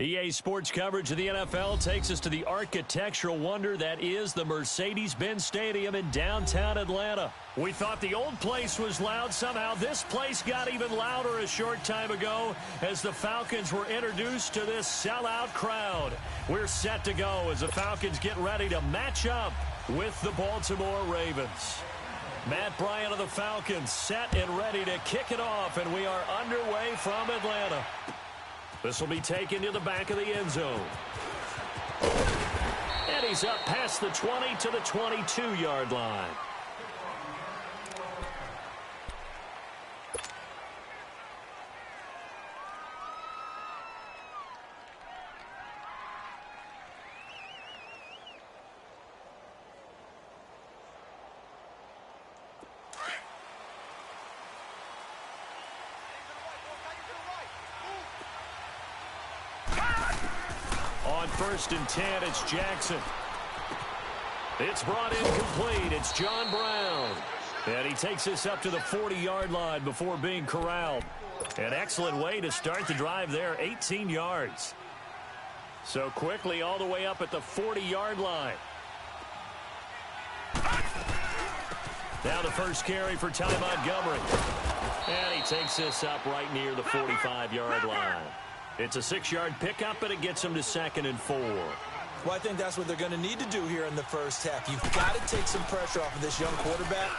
EA Sports coverage of the NFL takes us to the architectural wonder that is the Mercedes-Benz Stadium in downtown Atlanta. We thought the old place was loud. Somehow this place got even louder a short time ago as the Falcons were introduced to this sellout crowd. We're set to go as the Falcons get ready to match up with the Baltimore Ravens. Matt Bryant of the Falcons set and ready to kick it off, and we are underway from Atlanta. This will be taken to the back of the end zone. And he's up past the 20 to the 22-yard line. On 1st and 10, it's Jackson. It's brought in complete. It's John Brown. And he takes this up to the 40-yard line before being corralled. An excellent way to start the drive there, 18 yards. So quickly all the way up at the 40-yard line. Now the first carry for Ty Montgomery. And he takes this up right near the 45-yard line. It's a 6-yard pickup, and it gets him to 2nd and 4. Well, I think that's what they're going to need to do here in the first half. You've got to take some pressure off of this young quarterback,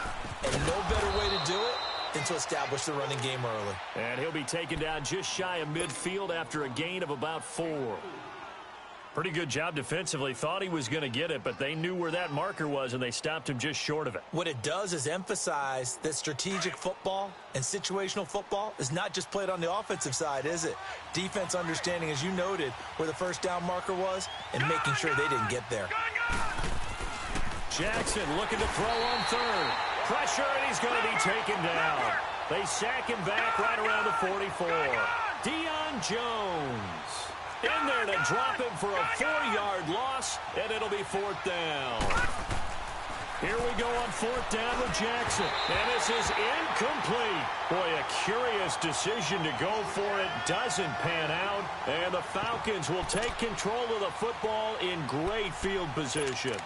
and no better way to do it than to establish the running game early. And he'll be taken down just shy of midfield after a gain of about 4. Pretty good job defensively. Thought he was going to get it, but they knew where that marker was, and they stopped him just short of it. What it does is emphasize that strategic football and situational football is not just played on the offensive side, is it? Defense understanding, as you noted, where the first down marker was and making sure they didn't get there. Jackson looking to throw on 3rd. Pressure, and he's going to be taken down. They sack him back right around the 44. Deion Jones in there to drop him for a 4-yard loss, and it'll be 4th down. Here we go on 4th down with Jackson, and this is incomplete. Boy, a curious decision to go for it. Doesn't pan out, and the Falcons will take control of the football in great field position.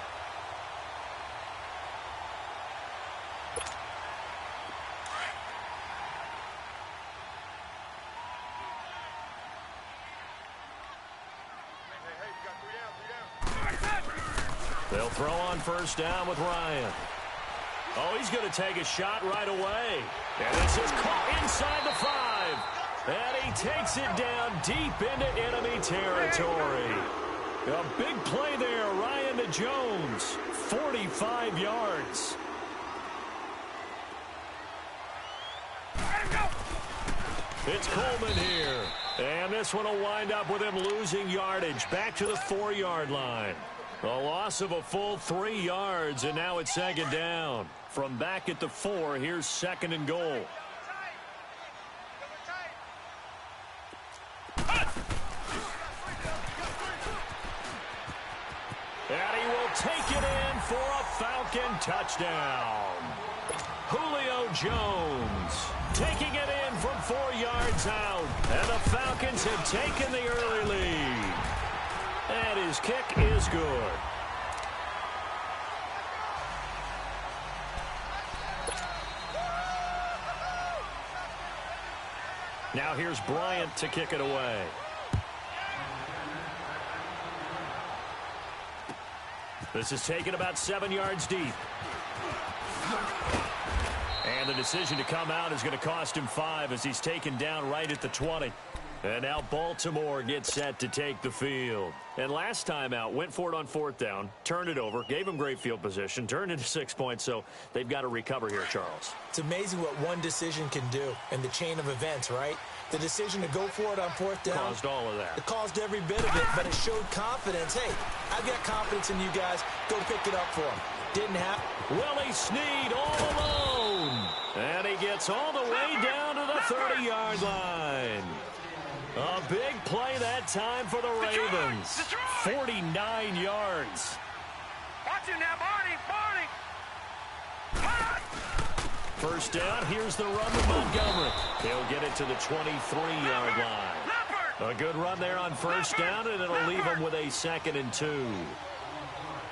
They'll throw on 1st down with Ryan. Oh, he's going to take a shot right away. And this is caught inside the 5. And he takes it down deep into enemy territory. A big play there, Ryan to Jones. 45 yards. It's Coleman here. And this one will wind up with him losing yardage back to the 4-yard line. A loss of a full 3 yards, and now it's 2nd down. From back at the 4, here's 2nd and goal. And he will take it in for a Falcon touchdown. Julio Jones taking it in from 4 yards out. And the Falcons have taken the early lead. And his kick is good. Now here's Bryant to kick it away. This is taken about 7 yards deep. And the decision to come out is going to cost him 5 as he's taken down right at the 20. And now Baltimore gets set to take the field. And last time out, went for it on 4th down, turned it over, gave him great field position, turned into 6 points, so they've got to recover here, Charles. It's amazing what one decision can do in the chain of events, right? The decision to go for it on 4th down. Caused all of that. It caused every bit of it, but it showed confidence. Hey, I've got confidence in you guys. Go pick it up for him. Didn't happen. Willie Snead all alone. And he gets all the way down to the 30-yard line. A big play that time for the Ravens. 49 yards. Watch him now, Barney. First down, here's the run with Montgomery. He'll get it to the 23-yard line. Leopard. A good run there on first down, and it'll leave them with a 2nd and 2.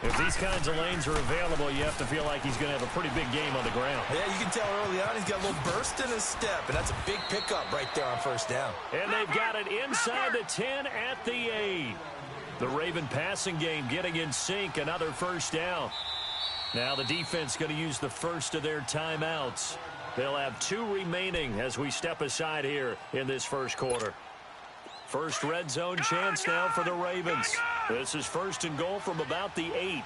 If these kinds of lanes are available, you have to feel like he's going to have a pretty big game on the ground. Yeah, you can tell early on he's got a little burst in his step, and that's a big pickup right there on first down. And they've got it inside the 10 at the 8. The Raven passing game getting in sync, another first down. Now the defense going to use the first of their timeouts. They'll have 2 remaining as we step aside here in this first quarter. First red zone chance now for the Ravens. This is 1st and goal from about the 8.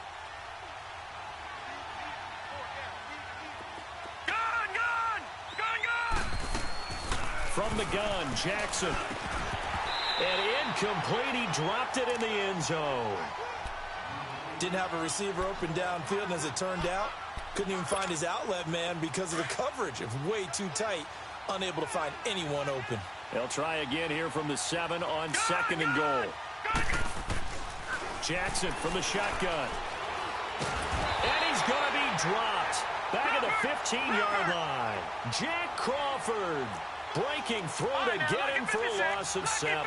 From the gun, Jackson. And incomplete. He dropped it in the end zone. Didn't have a receiver open downfield, and as it turned out, couldn't even find his outlet man because of the coverage. It was way too tight, unable to find anyone open. They'll try again here from the 7 on 2nd and goal. Jackson from the shotgun. And he's going to be dropped. Back at the 15-yard line. Jack Crawford breaking through to get him for a loss of 7.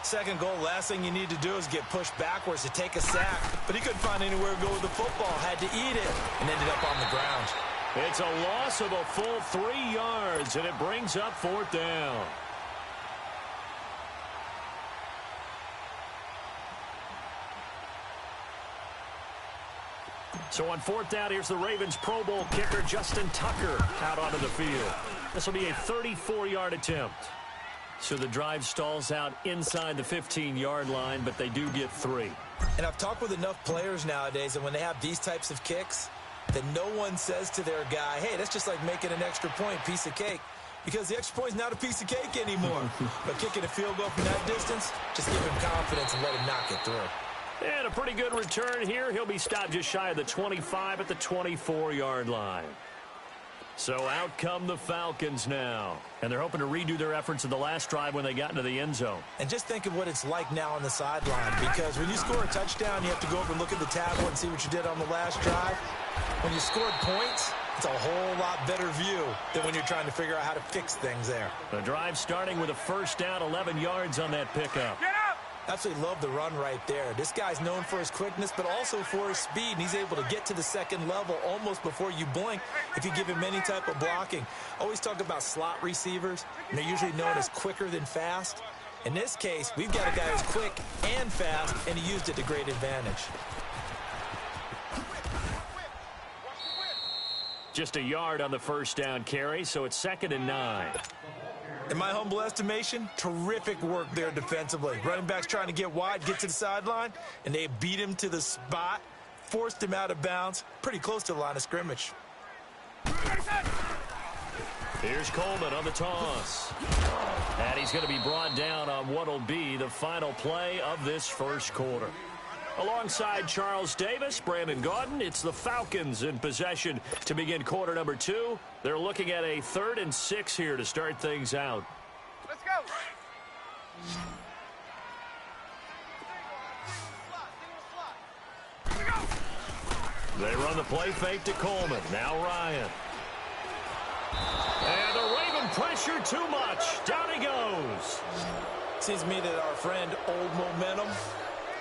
2nd goal, last thing you need to do is get pushed backwards to take a sack. But he couldn't find anywhere to go with the football. Had to eat it and ended up on the ground. It's a loss of a full 3 yards, and it brings up 4th down. So on 4th down, here's the Ravens Pro Bowl kicker Justin Tucker out onto the field. This will be a 34-yard attempt. So the drive stalls out inside the 15-yard line, but they do get 3. And I've talked with enough players nowadays, and when they have these types of kicks, that no one says to their guy, hey, that's just like making an extra point, piece of cake. Because the extra point is not a piece of cake anymore. But kicking a field goal from that distance, just give him confidence and let him knock it through. And a pretty good return here. He'll be stopped just shy of the 25 at the 24-yard line. So out come the Falcons now. And they're hoping to redo their efforts in the last drive when they got into the end zone. And just think of what it's like now on the sideline. Because when you score a touchdown, you have to go over and look at the tablet and see what you did on the last drive. When you scored points, it's a whole lot better view than when you're trying to figure out how to fix things there. The drive starting with a first down, 11 yards on that pickup. Absolutely love the run right there. This guy's known for his quickness, but also for his speed, and he's able to get to the 2nd level almost before you blink if you give him any type of blocking. Always talk about slot receivers, and they're usually known as quicker than fast. In this case, we've got a guy who's quick and fast, and he used it to great advantage. Just a yard on the first down carry, so it's 2nd and 9. In my humble estimation, terrific work there defensively. Running backs trying to get wide, get to the sideline, and they beat him to the spot, forced him out of bounds, pretty close to the line of scrimmage. Here's Coleman on the toss. And he's going to be brought down on what will be the final play of this first quarter. Alongside Charles Davis, Brandon Gaudin, it's the Falcons in possession to begin quarter number 2. They're looking at a 3rd and 6 here to start things out. Let's go. They run the play fake to Coleman. Now Ryan. And the Raven pressure too much. Down he goes. Seems to me that our friend Old Momentum,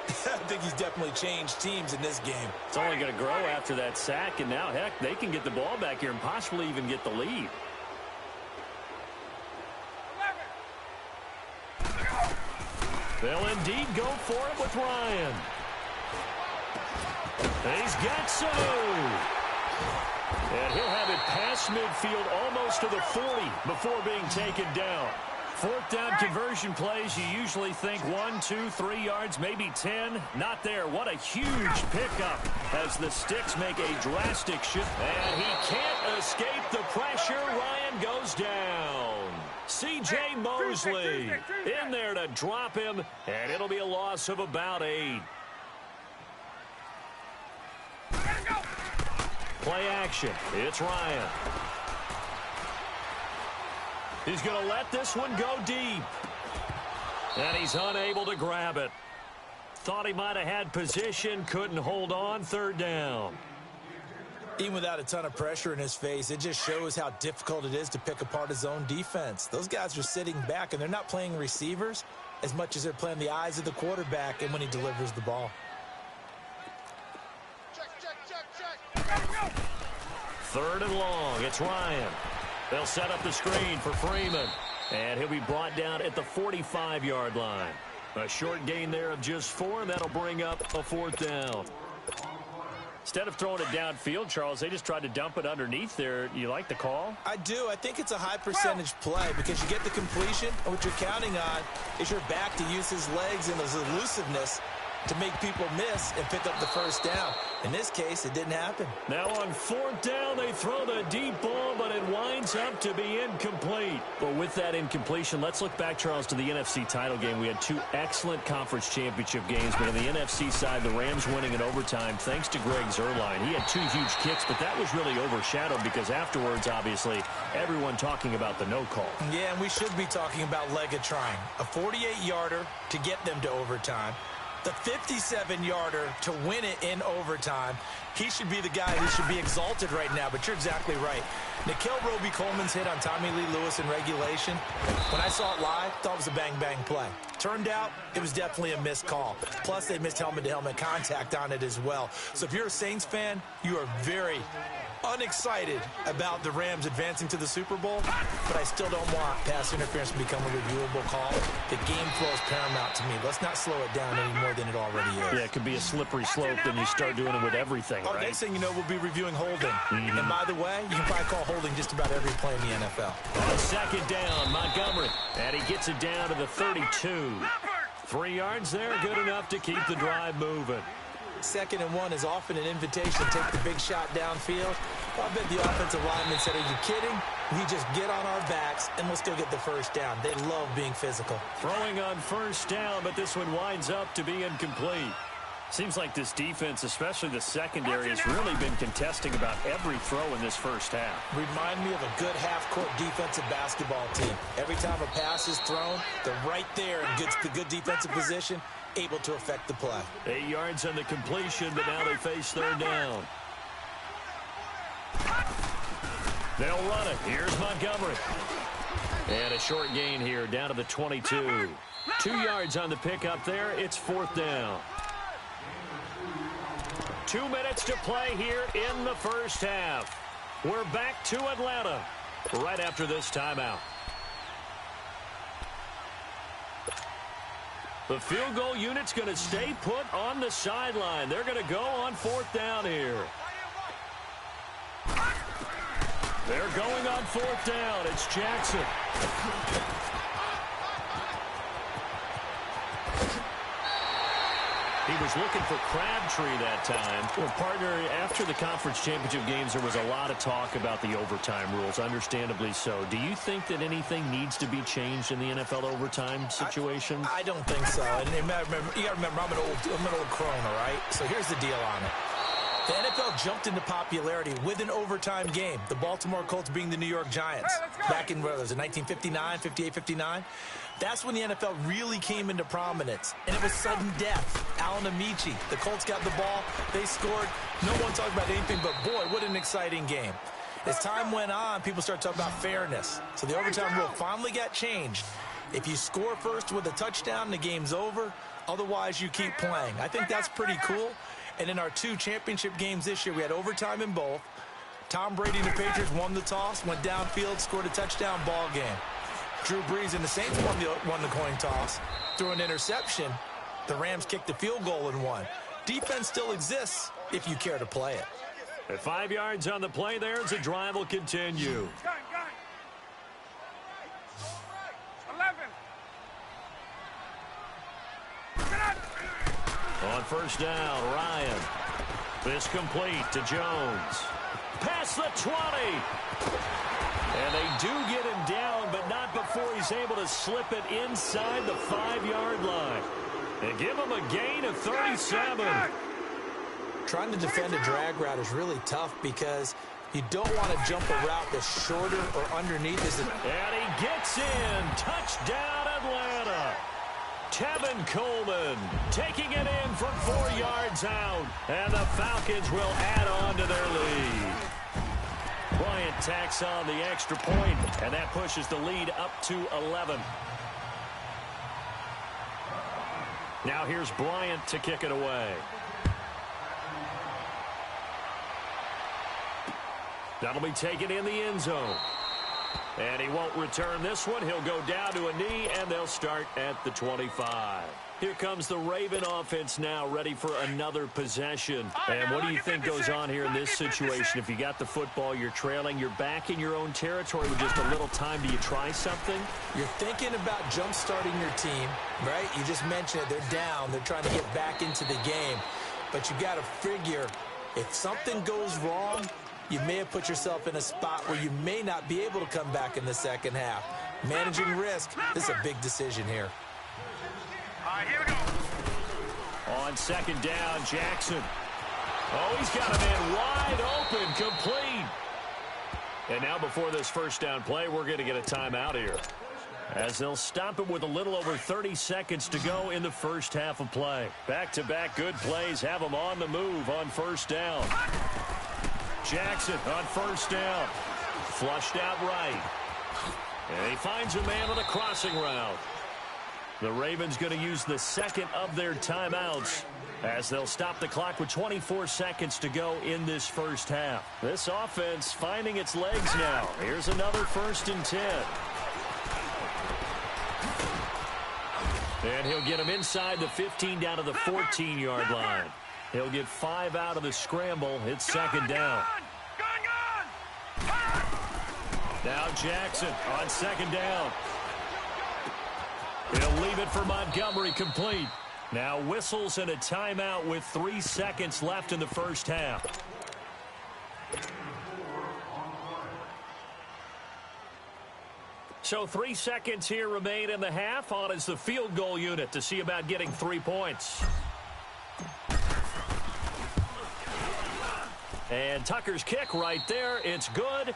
I think he's definitely changed teams in this game. It's only going to grow after that sack, and now, heck, they can get the ball back here and possibly even get the lead. They'll indeed go for it with Ryan. He's got some. And he'll have it past midfield almost to the 40 before being taken down. 4th down conversion plays, you usually think 1, 2, 3 yards, maybe 10. Not there. What a huge pickup as the Sticks make a drastic shift. And he can't escape the pressure. Ryan goes down. C.J. Mosley in there to drop him, and it'll be a loss of about 8. Play action. It's Ryan. He's going to let this one go deep. And he's unable to grab it. Thought he might have had position, couldn't hold on, 3rd down. Even without a ton of pressure in his face, it just shows how difficult it is to pick apart his own defense. Those guys are sitting back, and they're not playing receivers. as much as they're playing the eyes of the quarterback and when he delivers the ball. Third and long. It's Ryan. They'll set up the screen for Freeman. And he'll be brought down at the 45-yard line. A short gain there of just 4, and that'll bring up a 4th down. Instead of throwing it downfield, Charles, they just tried to dump it underneath there. You like the call? I do. I think it's a high percentage play because you get the completion, and what you're counting on is your back to use his legs and his elusiveness to make people miss and pick up the first down. In this case, it didn't happen. Now on 4th down, they throw the deep ball, but it winds up to be incomplete. But with that incompletion, let's look back, Charles, to the NFC title game. We had 2 excellent conference championship games, but on the NFC side, the Rams winning in overtime thanks to Greg Zuerlein. He had 2 huge kicks, but that was really overshadowed because afterwards, obviously, everyone talking about the no call. Yeah, and we should be talking about Leggett trying. A 48-yarder to get them to overtime. The 57-yarder to win it in overtime. He should be the guy who should be exalted right now, but you're exactly right. Nikhil Roby-Coleman's hit on Tommy Lee Lewis in regulation, when I saw it live, thought it was a bang-bang play. Turned out, it was definitely a missed call. Plus, they missed helmet-to-helmet contact on it as well. So if you're a Saints fan, you are very unexcited about the Rams advancing to the Super Bowl, but I still don't want pass interference to become a reviewable call. The game flow is paramount to me. Let's not slow it down any more than it already is. Yeah, it could be a slippery slope, then you start doing it with everything, right? Next thing you know, we'll be reviewing holding. And by the way, you can probably call holding just about every play in the NFL. On 2nd down, Montgomery, and he gets it down to the 32. 3 yards there, good enough to keep the drive moving. 2nd and 1 is often an invitation to take the big shot downfield. Well, I bet the offensive lineman said, are you kidding? We just get on our backs and let's go get the first down. They love being physical. Throwing on 1st down, but this one winds up to be incomplete. Seems like this defense, especially the secondary, has really been contesting about every throw in this first half. Remind me of a good half-court defensive basketball team. Every time a pass is thrown, they're right there and gets the good defensive position, able to affect the play. 8 yards on the completion, but now they face 3rd down. They'll run it. Here's Montgomery. And a short gain here, down to the 22. 2 yards on the pickup there. It's 4th down. 2 minutes to play here in the first half. We're back to Atlanta right after this timeout. The field goal unit's going to stay put on the sideline. They're going to go on 4th down here. They're going on 4th down. It's Jackson. He was looking for Crabtree that time. Well, partner, after the conference championship games, there was a lot of talk about the overtime rules, understandably so. Do you think that anything needs to be changed in the NFL overtime situation? I don't think so. And you got to remember, I'm an old crone, all right? So here's the deal on it. The NFL jumped into popularity with an overtime game. The Baltimore Colts being the New York Giants. Back in, what was it, 1959, 58, 59? That's when the NFL really came into prominence. And it was sudden death. Alan Amici, the Colts got the ball. They scored. No one talked about anything but, boy, what an exciting game. As time went on, people started talking about fairness. So the overtime rule finally got changed. If you score first with a touchdown, the game's over. Otherwise, you keep playing. I think that's pretty cool. And in our 2 championship games this year, we had overtime in both. Tom Brady and the Patriots won the toss, went downfield, scored a touchdown, ball game. Drew Brees and the Saints won the coin toss. Threw an interception. The Rams kicked the field goal and won. Defense still exists if you care to play it. At 5 yards on the play there as the drive will continue. 11. On 1st down, Ryan. This complete to Jones. Past the 20. And they do get him down, but not before he's able to slip it inside the 5-yard line. They give him a gain of 37. Trying to defend a drag route is really tough because you don't want to jump a route that's shorter or underneath. And he gets in. Touchdown, Atlanta. Tevin Coleman taking it in from 4 yards out. And the Falcons will add on to their lead. Bryant tacks on the extra point, and that pushes the lead up to 11. Now here's Bryant to kick it away. That'll be taken in the end zone. And he won't return this one. He'll go down to a knee, and they'll start at the 25. Here comes the Raven offense now, ready for another possession. And what do you think goes on here in this situation? If you got the football, you're trailing, you're back in your own territory with just a little time. Do you try something? You're thinking about jump-starting your team, right? You just mentioned it. They're down. They're trying to get back into the game. But you got to figure, if something goes wrong, you may have put yourself in a spot where you may not be able to come back in the second half. Managing risk, this is a big decision here. All right, here we go. On second down, Jackson. Oh, he's got a man wide open, complete. And now before this first down play, we're going to get a timeout here, as they'll stop it with a little over 30 seconds to go in the first half of play. Back-to-back good plays have them on the move on first down. Jackson on first down. Flushed out right. And he finds a man on a crossing route. The Ravens going to use the second of their timeouts, as they'll stop the clock with 24 seconds to go in this first half. This offense finding its legs now. Here's another 1st and 10. And he'll get him inside the 15 down to the 14-yard line. He'll get 5 out of the scramble. It's second down. Now Jackson on second down. He'll leave it for Montgomery, complete. Now whistles and a timeout with 3 seconds left in the first half. So 3 seconds here remain in the half. On is the field goal unit to see about getting 3 points. And Tucker's kick right there. It's good.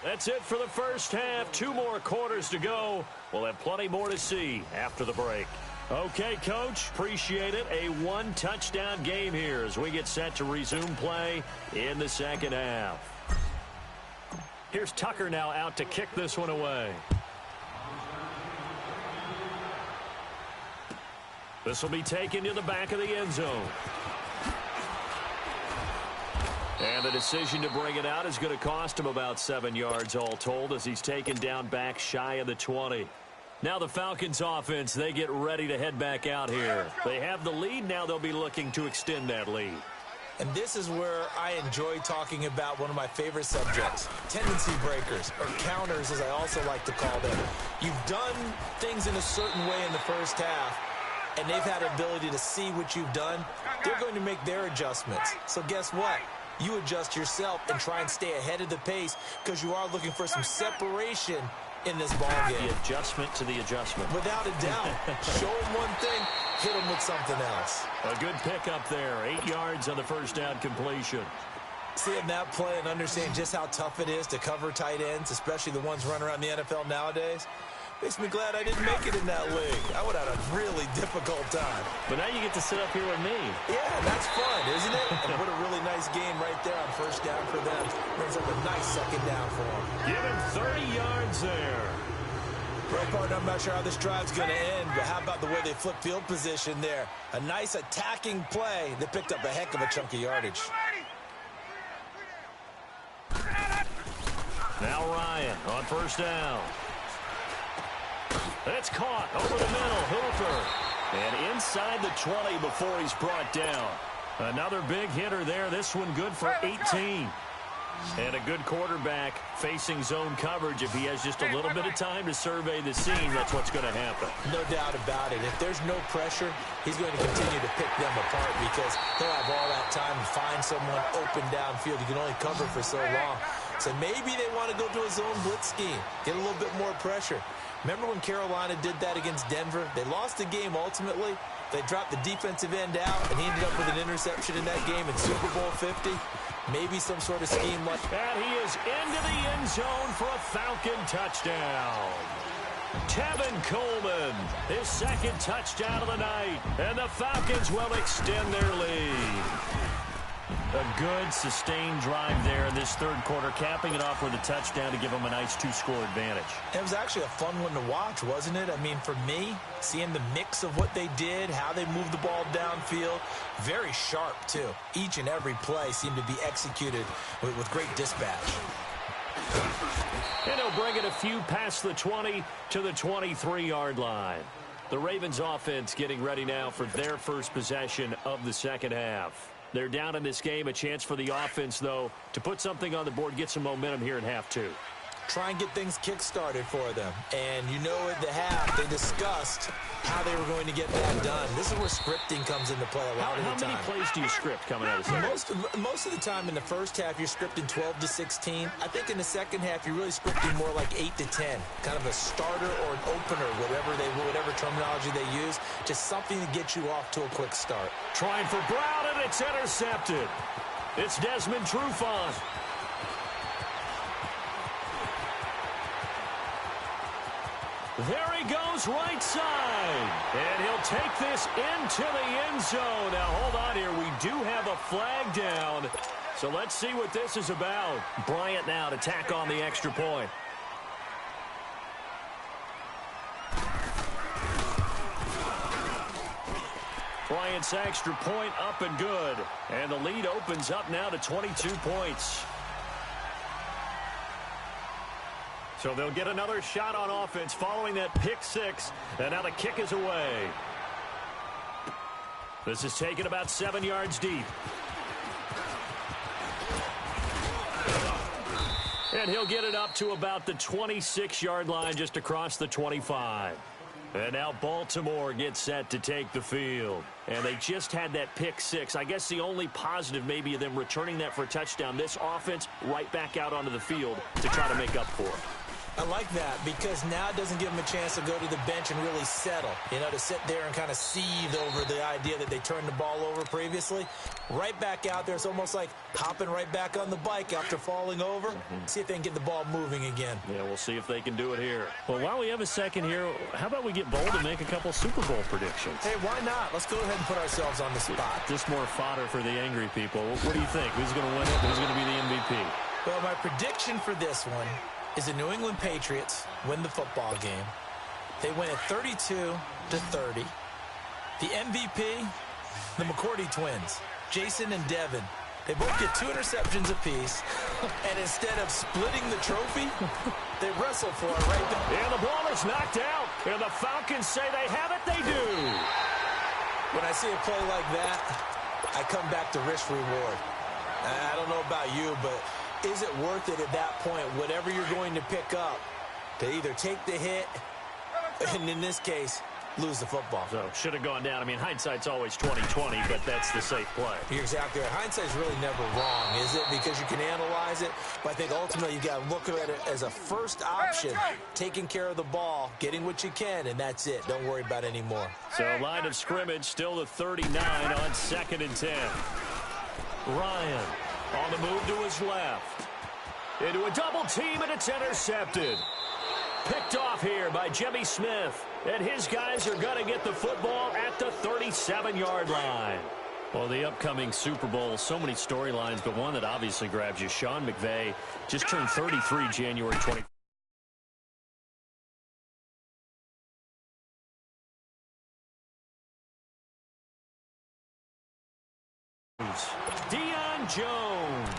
That's it for the first half. 2 more quarters to go. We'll have plenty more to see after the break. Okay, Coach, appreciate it. A 1-touchdown game here as we get set to resume play in the second half. Here's Tucker now out to kick this one away. This will be taken to the back of the end zone. And the decision to bring it out is going to cost him about 7 yards all told, as he's taken down back shy of the 20. Now the Falcons offense, they get ready to head back out here. They have the lead. Now they'll be looking to extend that lead. And this is where I enjoy talking about one of my favorite subjects, tendency breakers, or counters as I also like to call them. You've done things in a certain way in the first half, and they've had the ability to see what you've done. They're going to make their adjustments. So guess what? You adjust yourself and try and stay ahead of the pace, because you are looking for some separation in this ballgame. The adjustment to the adjustment. Without a doubt. Show them one thing, hit them with something else. A good pickup there. 8 yards on the first down completion. Seeing that play and understanding just how tough it is to cover tight ends, especially the ones running around the NFL nowadays, makes me glad I didn't make it in that league. I would have had a really difficult time. But now you get to sit up here with me. Yeah, that's fun, isn't it? And what a really nice game right there on first down for them. Brings up a nice second down for them. Give him 30 yards there. Well, partner, I'm not sure how this drive's going to end, but how about the way they flip field position there? A nice attacking play that picked up a heck of a chunk of yardage. Now Ryan on first down. It's caught over the middle. Hooper. And inside the 20 before he's brought down. Another big hitter there. This one good for 18. And a good quarterback facing zone coverage. If he has just a little bit of time to survey the scene, that's what's going to happen. No doubt about it. If there's no pressure, he's going to continue to pick them apart, because they'll have all that time to find someone open downfield. You can only cover for so long. So maybe they want to go to a zone blitz scheme, get a little bit more pressure. Remember when Carolina did that against Denver? They lost the game ultimately. They dropped the defensive end out, and he ended up with an interception in that game in Super Bowl 50. Maybe some sort of scheme like that. And he is into the end zone for a Falcon touchdown. Tevin Coleman, his second touchdown of the night. And the Falcons will extend their lead. A good, sustained drive there in this third quarter, capping it off with a touchdown to give them a nice 2-score advantage. It was actually a fun one to watch, wasn't it? I mean, for me, seeing the mix of what they did, how they moved the ball downfield, very sharp, too. Each and every play seemed to be executed with great dispatch. And he'll bring it a few past the 20 to the 23-yard line. The Ravens offense getting ready now for their first possession of the second half. They're down in this game. A chance for the offense, though, to put something on the board, get some momentum here in half two. Try and get things kick-started for them. And you know at the half, they discussed how they were going to get that done. This is where scripting comes into play a lot of the time. How many plays do you script coming out of the second? Most of the time in the first half, you're scripting 12 to 16. I think in the second half, you're really scripting more like 8 to 10. Kind of a starter or an opener, whatever terminology they use. Just something to get you off to a quick start. Trying for Brown, and it's intercepted. It's Desmond Trufant. There he goes, right side. And he'll take this into the end zone. Now, hold on here. We do have a flag down. So let's see what this is about. Bryant now to tack on the extra point. Bryant's extra point up and good. And the lead opens up now to 22 points. So they'll get another shot on offense following that pick six. And now the kick is away. This is taken about 7 yards deep. And he'll get it up to about the 26-yard line just across the 25. And now Baltimore gets set to take the field. And they just had that pick six. I guess the only positive maybe of them returning that for a touchdown. This offense right back out onto the field to try to make up for it. I like that because now it doesn't give them a chance to go to the bench and really settle, to sit there and kind of seethe over the idea that they turned the ball over previously. Right back out there, it's almost like hopping right back on the bike after falling over. See if they can get the ball moving again. Yeah, we'll see if they can do it here. Well, while we have a second here, how about we get bold and make a couple Super Bowl predictions? Hey, why not? Let's go ahead and put ourselves on the spot. Just more fodder for the angry people. What do you think? Who's going to win it? Who's going to be the MVP? Well, my prediction for this one is the New England Patriots win the football game. They win it 32-30. The MVP, the McCourty twins, Jason and Devin. They both get 2 interceptions apiece, and instead of splitting the trophy, they wrestle for it right there. And the ball is knocked out, and the Falcons say they have it. They do. When I see a play like that, I come back to risk reward. I don't know about you, but is it worth it at that point, whatever you're going to pick up, to either take the hit, and in this case, lose the football? So, should have gone down. I mean, hindsight's always 20/20, but that's the safe play. You're exactly right. Hindsight's really never wrong, is it? Because you can analyze it, but I think ultimately you got to look at it as a first option, taking care of the ball, getting what you can, and that's it. Don't worry about it anymore. So, line of scrimmage still the 39 on 2nd and 10. Ryan on the move to his left. Into a double team, and it's intercepted. Picked off here by Jimmy Smith. And his guys are going to get the football at the 37-yard line. Well, the upcoming Super Bowl, so many storylines, but one that obviously grabs you. Sean McVay just turned 33 January 20. Deion Jones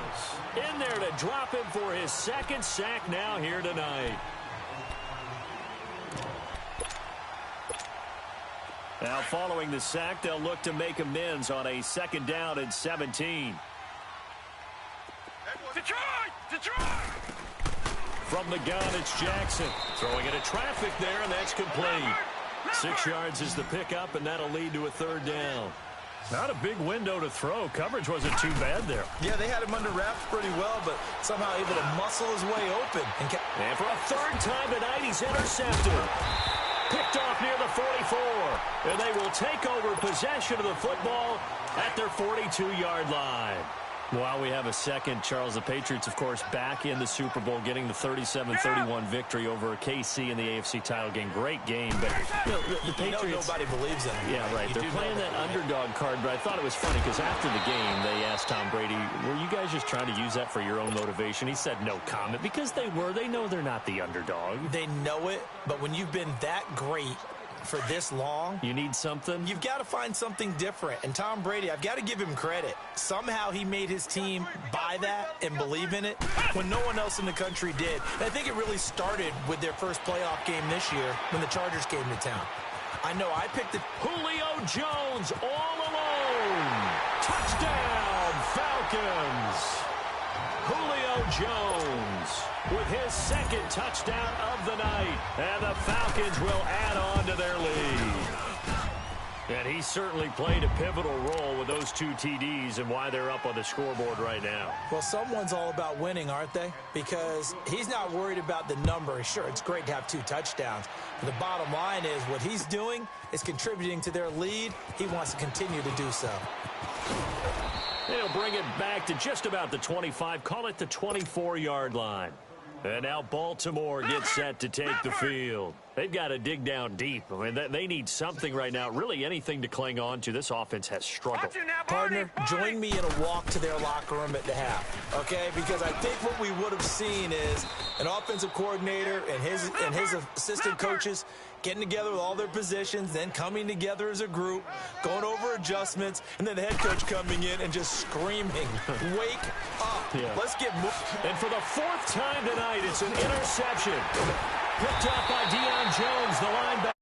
in there to drop him for his second sack now here tonight. Now following the sack, they'll look to make amends on a 2nd down and 17. Detroit! From the gun, it's Jackson. Throwing into traffic there, and that's complete. 6 yards is the pickup, and that'll lead to a 3rd down. Not a big window to throw. Coverage wasn't too bad there. Yeah, they had him under wraps pretty well, but somehow able to muscle his way open. And for a 3rd time tonight, he's intercepted. Picked off near the 44. And they will take over possession of the football at their 42-yard line. While we have a second, Charles, the Patriots, of course, back in the Super Bowl, getting the 37-31 victory over KC in the AFC title game. Great game, but the Patriots... nobody believes in them. Yeah, right. They're playing that underdog card, but I thought it was funny because after the game, they asked Tom Brady, were you guys just trying to use that for your own motivation? He said no comment because they were. They know they're not the underdog. They know it, but when you've been that great for this long, you need something. You've got to find something different. And Tom Brady, I've got to give him credit. Somehow he made his team buy that and believe in it when no one else in the country did. And I think it really started with their first playoff game this year when the Chargers came to town. I know I picked it. Julio Jones all alone. Touchdown, Falcons. Julio Jones with his second touchdown of the night. And the Falcons will add on to their lead. And he certainly played a pivotal role with those 2 TDs and why they're up on the scoreboard right now. Well, someone's all about winning, aren't they? Because he's not worried about the number. Sure, it's great to have 2 touchdowns. But the bottom line is what he's doing is contributing to their lead. He wants to continue to do so. They'll bring it back to just about the 25, call it the 24-yard line. And now Baltimore gets set to take the field. They've got to dig down deep. I mean, they need something right now, really anything to cling on to. This offense has struggled. Partner, join me in a walk to their locker room at the half, okay? Because I think what we would have seen is an offensive coordinator and his assistant coaches getting together with all their positions, then coming together as a group, going over adjustments, and then the head coach coming in and just screaming, wake up. Yeah. Let's get moving. And for the 4th time tonight, it's an interception. Picked up by Deion Jones, the linebacker.